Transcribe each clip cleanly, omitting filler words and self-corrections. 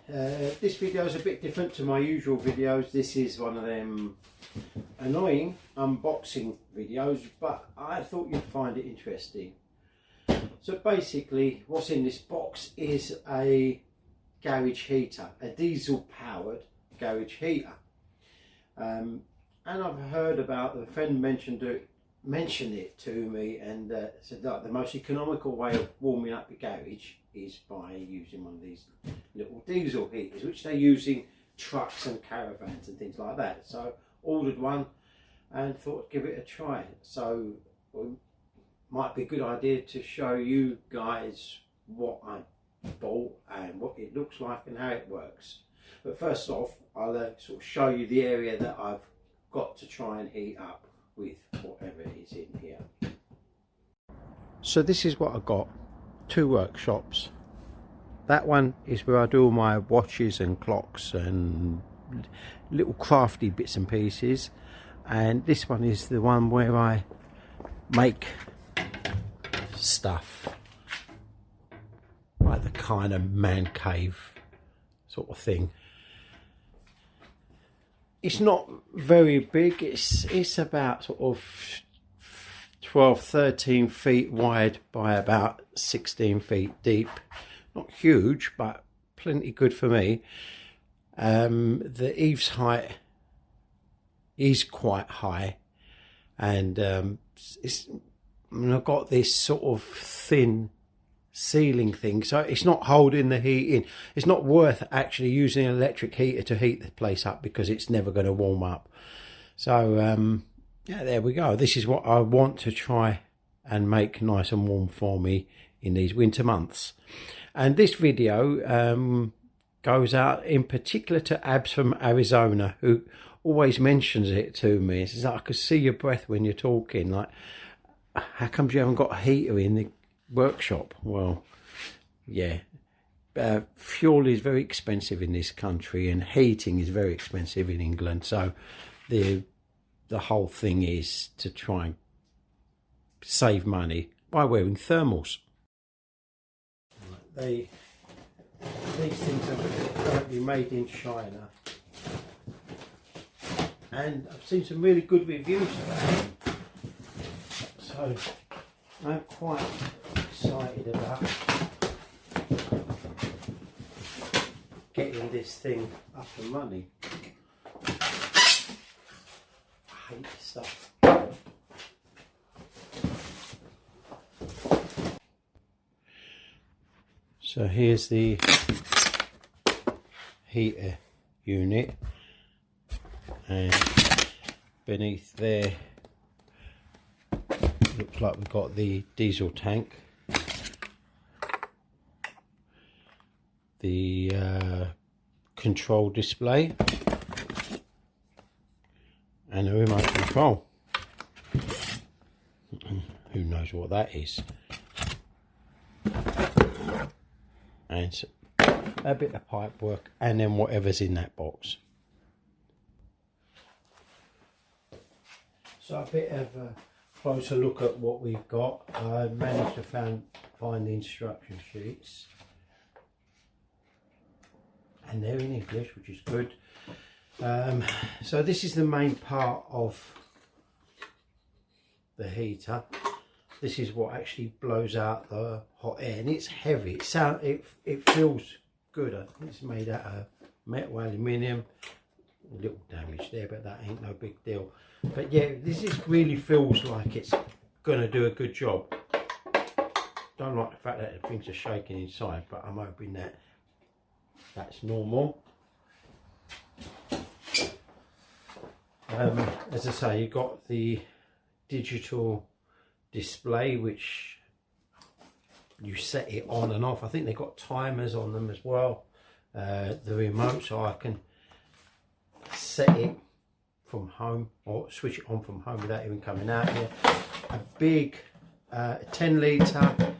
This video is a bit different to my usual videos. This is one of them annoying unboxing videos, but I thought you'd find it interesting. So basically what's in this box is a garage heater, a diesel powered garage heater. And I've heard about, a friend mentioned it to me, and said that the most economical way of warming up your garage is by using one of these little diesel heaters, which they use in trucks and caravans and things like that. So ordered one and thought I'd give it a try. So might be a good idea to show you guys what I bought and what it looks like and how it works. But first off, I'll sort of show you the area that I've got to try and heat up with whatever is in here. So this is what I got. Two workshops. That one is where I do all my watches and clocks and little crafty bits and pieces, and this one is the one where I make stuff, like the kind of man cave sort of thing. It's not very big. It's about sort of 12-13 feet wide by about 16 feet deep. Not huge, but plenty good for me. The eaves height is quite high, and I've got this sort of thin ceiling thing, so it's not holding the heat in. It's not worth actually using an electric heater to heat the place up because it's never going to warm up. So yeah, there we go. This is what I want to try and make nice and warm for me in these winter months. And this video goes out in particular to Abs from Arizona, who always mentions it to me. He says, I could see your breath when you're talking. Like, how come you haven't got a heater in the workshop? Well, yeah. Fuel is very expensive in this country, and heating is very expensive in England. So the whole thing is to try and save money by wearing thermals. These things are currently made in China, and I've seen some really good reviews about them, so I'm quite excited about getting this thing up and running. I hate this stuff. So here's the heater unit, and beneath there looks like we've got the diesel tank, the control display, and the remote control. Who knows what that is? And a bit of pipe work, and then whatever's in that box. So a bit of a closer look at what we've got. I managed to find the instruction sheets, and they're in English, which is good. So this is the main part of the heater. This is what actually blows out the hot air, and it's heavy. It feels good. I think it's made out of metal, aluminium. A little damage there, but that ain't no big deal. But yeah, this really feels like it's gonna do a good job. Don't like the fact that the things are shaking inside, but I'm hoping that that's normal. As I say, you've got the digital display, which you set it on and off. I think they've got timers on them as well. The remote, so I can set it from home or switch it on from home without even coming out here. A big 10 litre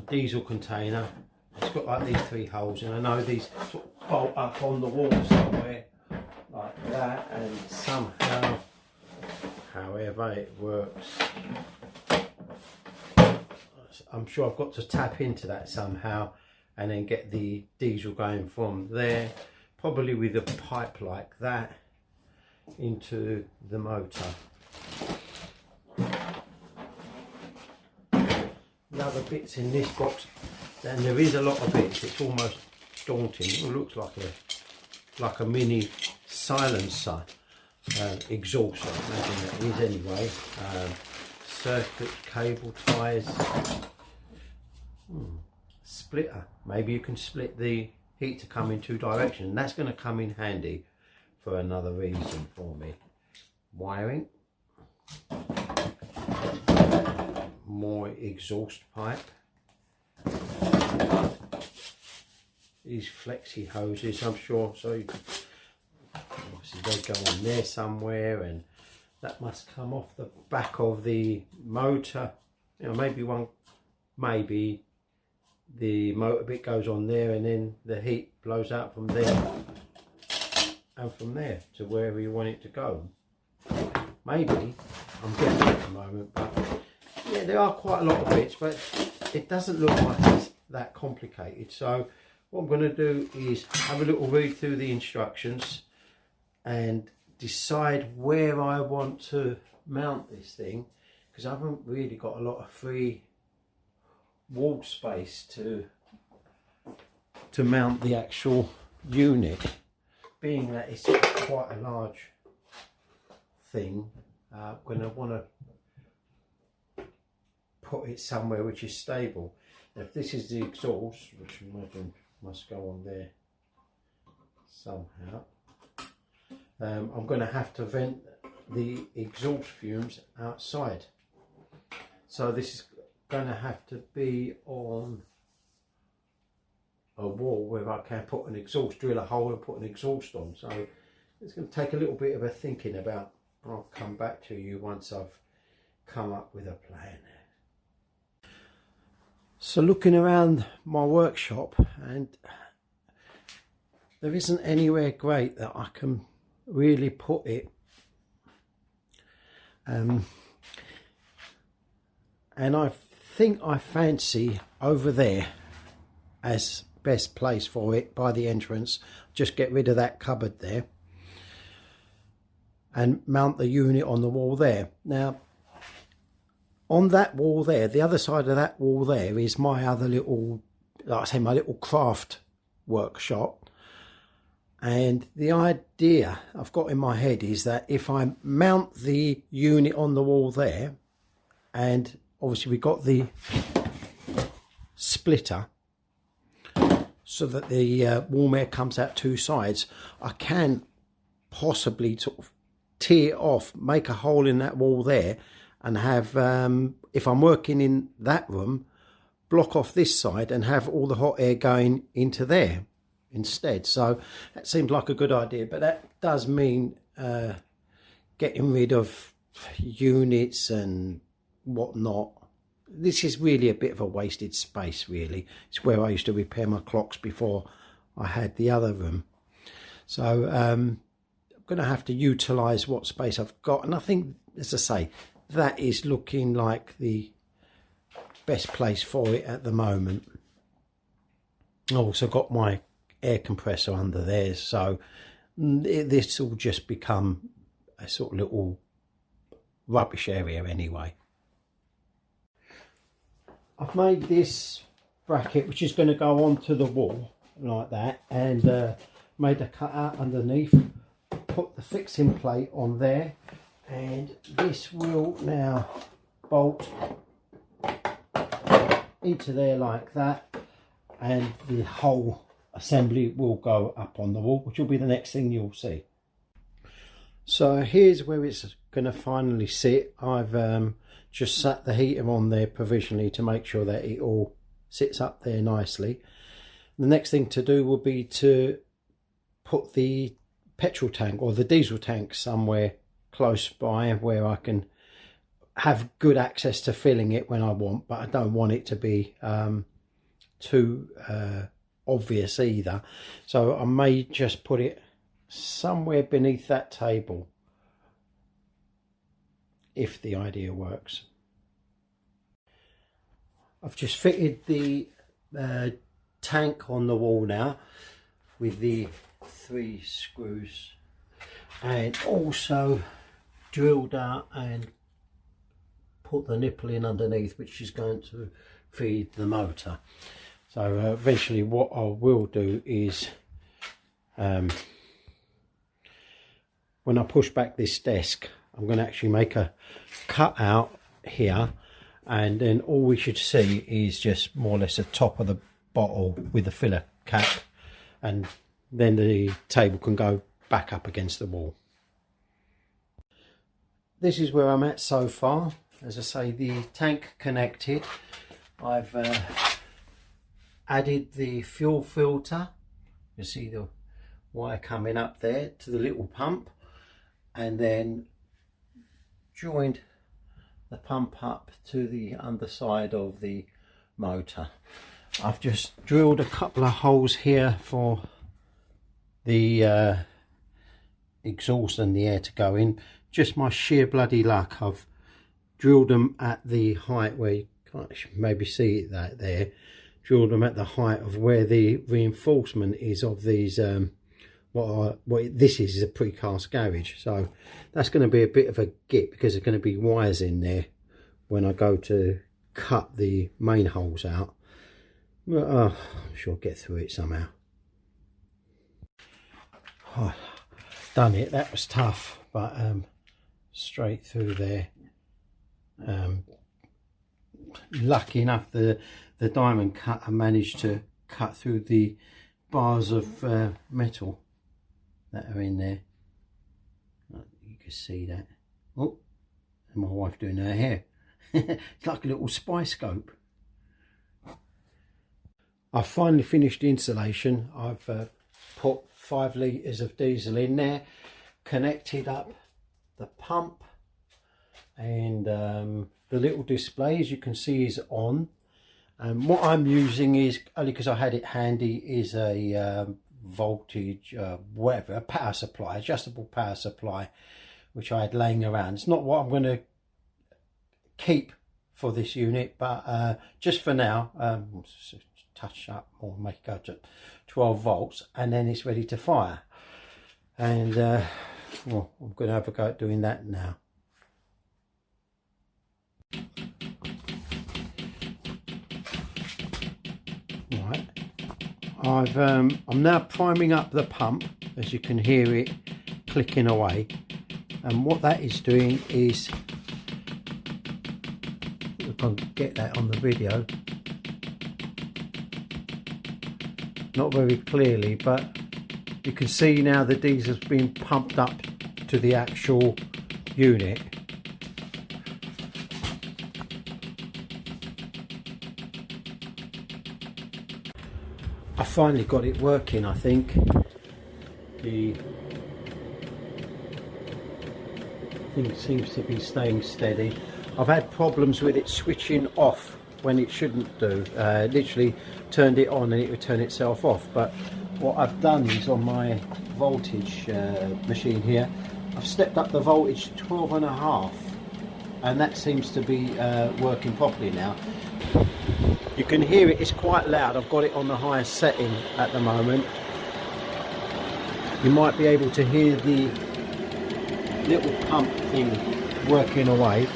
diesel container. It's got like these three holes, and I know these sort of bolt up on the wall somewhere like that, and somehow, however it works, I'm sure I've got to tap into that somehow and then get the diesel going from there, probably with a pipe like that into the motor. The other bits in this box, and there is a lot of bits, it's almost daunting. It looks like a mini silencer exhaust, I imagine that is anyway. Circuit, cable ties, splitter. Maybe you can split the heat to come in two directions, and that's going to come in handy for another reason for me. Wiring, more exhaust pipe, these flexi hoses, I'm sure, so you can, obviously they go on there somewhere, and that must come off the back of the motor. You know, maybe the motor bit goes on there, and then the heat blows out from there and from there to wherever you want it to go. Maybe, I'm guessing at the moment, but yeah, there are quite a lot of bits, but it doesn't look like it's that complicated. So what I'm going to do is have a little read through the instructions and decide where I want to mount this thing, because I haven't really got a lot of free wall space to mount the actual unit, being that it's quite a large thing. I'm going to want to put it somewhere which is stable. Now, if this is the exhaust, which I imagine must go on there somehow, I'm going to have to vent the exhaust fumes outside. So this is going to have to be on a wall where I can put an exhaust, drill a hole and put an exhaust on. So it's going to take a little bit of a thinking about. I'll come back to you once I've come up with a plan. So looking around my workshop, and there isn't anywhere great that I can really put it. And I think I fancy over there as best place for it, by the entrance. Just get rid of that cupboard there and mount the unit on the wall there. Now, on that wall there, the other side of that wall there is my other little, like I say, my little craft workshop. And the idea I've got in my head is that if I mount the unit on the wall there, and obviously we've got the splitter so that the warm air comes out two sides, I can possibly sort of tear off, make a hole in that wall there, and have, if I'm working in that room, block off this side and have all the hot air going into there instead. So that seems like a good idea, but that does mean getting rid of units and whatnot. This is really a bit of a wasted space, really. It's where I used to repair my clocks before I had the other room. So I'm going to have to utilise what space I've got, and I think, as I say, that is looking like the best place for it at the moment. I've also got my air compressor under there, so this will just become a sort of little rubbish area anyway. I've made this bracket which is going to go onto the wall like that, and made a cut out underneath, put the fixing plate on there, and this will now bolt into there like that, and the whole assembly will go up on the wall, which will be the next thing you'll see. So here's where it's going to finally sit. I've just sat the heater on there provisionally to make sure that it all sits up there nicely. The next thing to do will be to put the petrol tank or the diesel tank somewhere close by where I can have good access to filling it when I want, but I don't want it to be too obvious either. So I may just put it somewhere beneath that table if the idea works. I've just fitted the tank on the wall now with the 3 screws, and also drilled out and put the nipple in underneath, which is going to feed the motor. So eventually what I will do is when I push back this desk, I'm going to actually make a cut out here, and then all we should see is just more or less the top of the bottle with the filler cap, and then the table can go back up against the wall. This is where I'm at so far. As I say, the tank connected. I've added the fuel filter. You see the wire coming up there to the little pump, and then joined the pump up to the underside of the motor. I've just drilled a couple of holes here for the exhaust and the air to go in. Just my sheer bloody luck, I've drilled them at the height where you can't maybe see that there. Drilled them at the height of where the reinforcement is of these this is a precast garage, so that's going to be a bit of a git because there's going to be wires in there when I go to cut the main holes out. But I'm sure I'll get through it somehow. Oh, done it. That was tough, but straight through there. Lucky enough, the diamond cutter managed to cut through the bars of metal that are in there. You can see that. Oh, and my wife doing her hair. It's like a little spy scope. I've finally finished the installation. I've put 5 litres of diesel in there, connected up the pump, and the little display, as you can see, is on. And what I'm using is, only because I had it handy, is a voltage, whatever, a power supply, adjustable power supply, which I had laying around. It's not what I'm going to keep for this unit, but just for now, touch up or make it go to 12 volts, and then it's ready to fire. And well, I'm going to have a go at doing that now. Right, I'm now priming up the pump, as you can hear it clicking away, and what that is doing is, if I can get that on the video, not very clearly, but you can see now the diesel's been pumped up to the actual unit. I finally got it working, I think. The thing seems to be staying steady. I've had problems with it switching off when it shouldn't do. Literally turned it on and it would turn itself off. But what I've done is, on my voltage machine here, I've stepped up the voltage to 12.5, and that seems to be working properly now. You can hear it, it's quite loud. I've got it on the highest setting at the moment. You might be able to hear the little pump thing working away.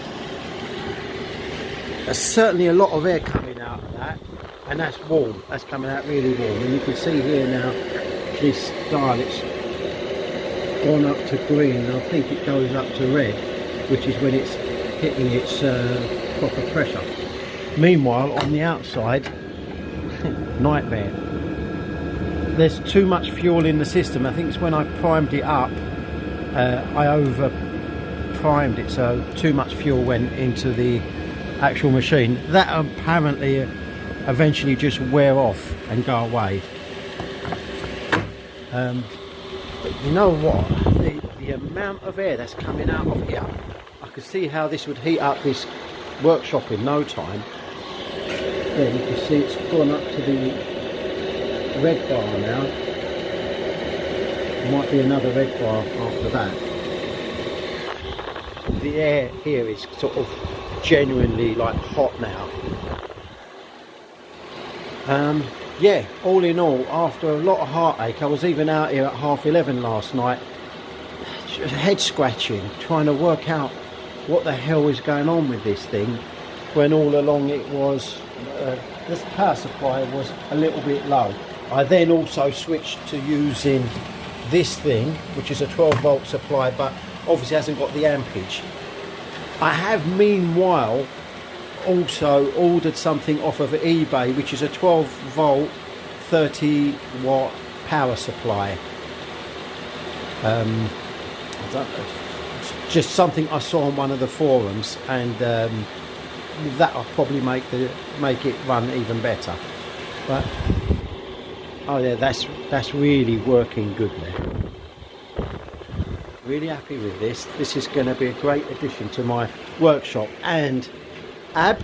There's certainly a lot of air coming out of that, and that's warm. That's coming out really warm. And you can see here now, this dial, it's gone up to green, and I think it goes up to red, which is when it's hitting its proper pressure. Meanwhile, on the outside, nightmare. There's too much fuel in the system. I think it's when I primed it up, I over primed it, so too much fuel went into the actual machine. That apparently eventually just wear off and go away. But you know what? The amount of air that's coming out of here, I could see how this would heat up this workshop in no time. There you can see it's gone up to the red bar now. There might be another red bar after that. The air here is sort of genuinely like hot now. yeah, all in all, after a lot of heartache, I was even out here at 11:30 last night, head scratching, trying to work out what the hell is going on with this thing, when all along it was, this power supply was a little bit low. I then also switched to using this thing, which is a 12-volt supply, but obviously hasn't got the ampage. I have meanwhile also ordered something off of eBay, which is a 12-volt 30-watt power supply. I don't know, it's just something I saw on one of the forums, and that'll probably make it run even better. But oh yeah, that's really working good there. Really happy with this. This is going to be a great addition to my workshop. And Ab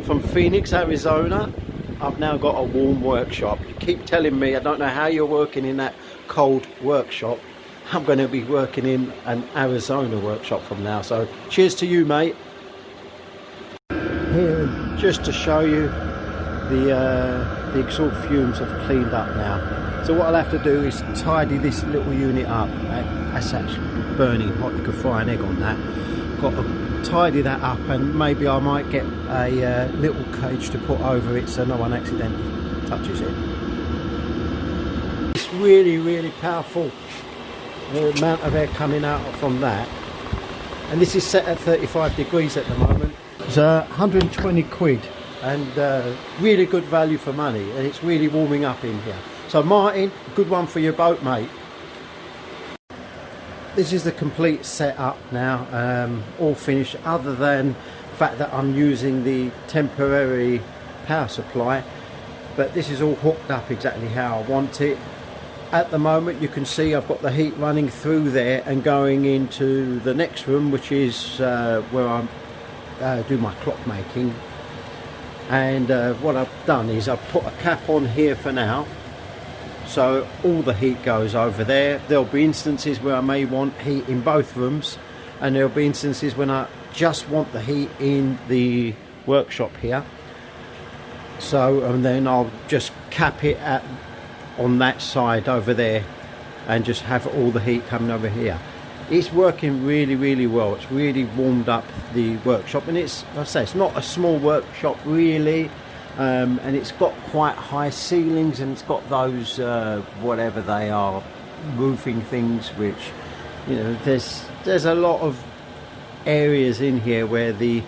from Phoenix, Arizona, I've now got a warm workshop. You keep telling me, I don't know how you're working in that cold workshop. I'm going to be working in an Arizona workshop from now. So cheers to you, mate. Here, just to show you, the exhaust fumes have cleaned up now. So what I'll have to do is tidy this little unit up. That's actually burning hot. You could fry an egg on that. Got to tidy that up, and maybe I might get a little cage to put over it so no one accidentally touches it. It's really powerful, the amount of air coming out from that. And this is set at 35 degrees at the moment. It's 120 quid, and really good value for money, and it's really warming up in here. So Martin, good one for your boat, mate. This is the complete setup now, all finished, other than the fact that I'm using the temporary power supply, but this is all hooked up exactly how I want it. At the moment you can see I've got the heat running through there and going into the next room, which is where I do my clock making. And what I've done is I've put a cap on here for now, so all the heat goes over there. There'll be instances where I may want heat in both rooms, and there'll be instances when I just want the heat in the workshop here. So, and then I'll just cap it on that side over there and just have all the heat coming over here. It's working really well. It's really warmed up the workshop, and it's, like I say, it's not a small workshop really, and it's got quite high ceilings, and it's got those whatever they are, roofing things, which, you know, there's a lot of areas in here where the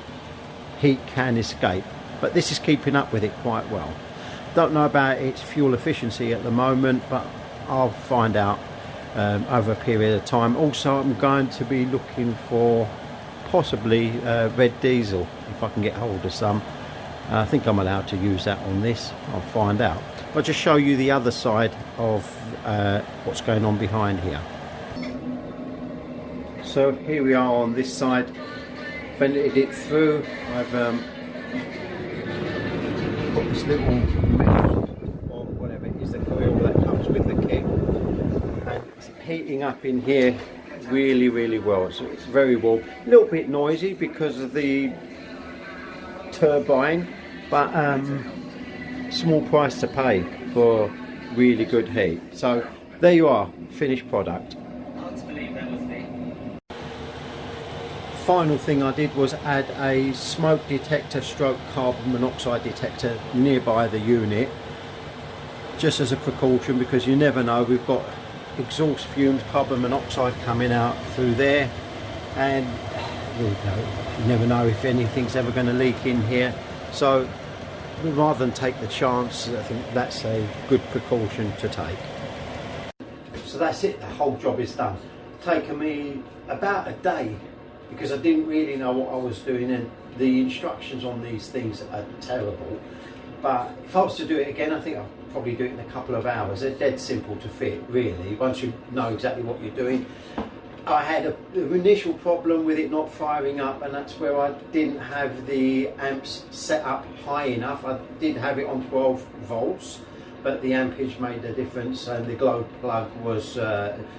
heat can escape, but this is keeping up with it quite well. Don't know about its fuel efficiency at the moment, but I'll find out over a period of time. Also, I'm going to be looking for possibly red diesel, if I can get hold of some. I think I'm allowed to use that on this. I'll find out. I'll just show you the other side of what's going on behind here. So here we are on this side. Vented it through. I've put this little mesh, or whatever it is, the coil that comes with the kit, and it's heating up in here really well. So it's very warm, a little bit noisy because of the turbine, but small price to pay for really good heat. So there you are, finished product. Final thing I did was add a smoke detector stroke carbon monoxide detector nearby the unit, just as a precaution, because you never know. We've got exhaust fumes, carbon monoxide coming out through there, and you never know if anything's ever going to leak in here. So rather than take the chance, I think that's a good precaution to take. So that's it, the whole job is done. Taken me about a day, because I didn't really know what I was doing, and the instructions on these things are terrible. But if I was to do it again, I think I'll probably do it in a couple of hours. They're dead simple to fit, really, once you know exactly what you're doing. I had an initial problem with it not firing up, and that's where I didn't have the amps set up high enough. I did have it on 12 volts, but the ampage made a difference, and the glow plug was,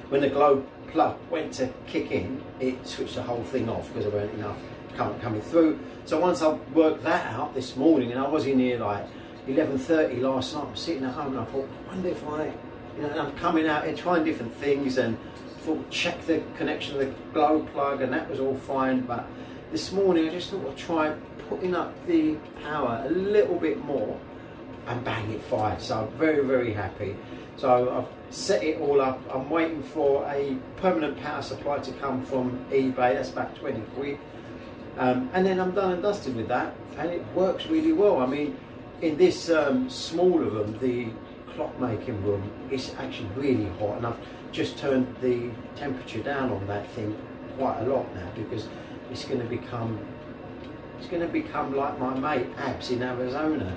when the glow plug went to kick in, it switched the whole thing off because there weren't enough current coming through. So once I worked that out this morning, and I was in here like 11:30 last night. I'm sitting at home and I thought, I wonder if I'm coming out here trying different things, and thought check the connection of the glow plug, and that was all fine. But this morning I just thought I'd try putting up the power a little bit more, and bang, it fired. So I'm very, very happy. So I've set it all up. I'm waiting for a permanent power supply to come from eBay. That's about 20 quid. And then I'm done and dusted with that, and it works really well. I mean, in this smaller room, the clockmaking room, it's actually really hot, and I've just turned the temperature down on that thing quite a lot now, because it's going to become like my mate Abs in Arizona.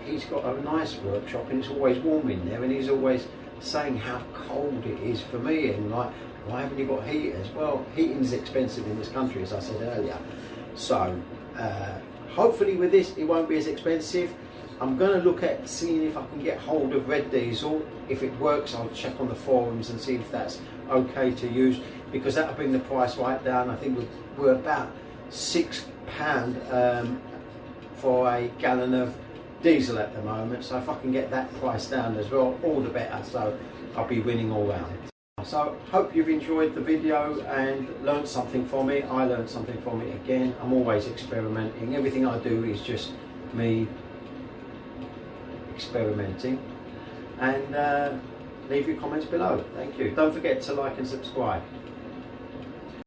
He's got a nice workshop and it's always warm in there, and he's always saying how cold it is for me, and like, why haven't you got heaters? Well, heating's expensive in this country, as I said earlier. So hopefully with this it won't be as expensive. I'm going to look at seeing if I can get hold of red diesel. If it works, I'll check on the forums and see if that's okay to use, because that'll bring the price right down. I think we're about £6 for a gallon of diesel at the moment, so if I can get that price down as well, all the better. So I'll be winning all round. So hope you've enjoyed the video and learned something from it. I learned something from it again. I'm always experimenting. Everything I do is just me experimenting. And leave your comments below. Thank you. Don't forget to like and subscribe.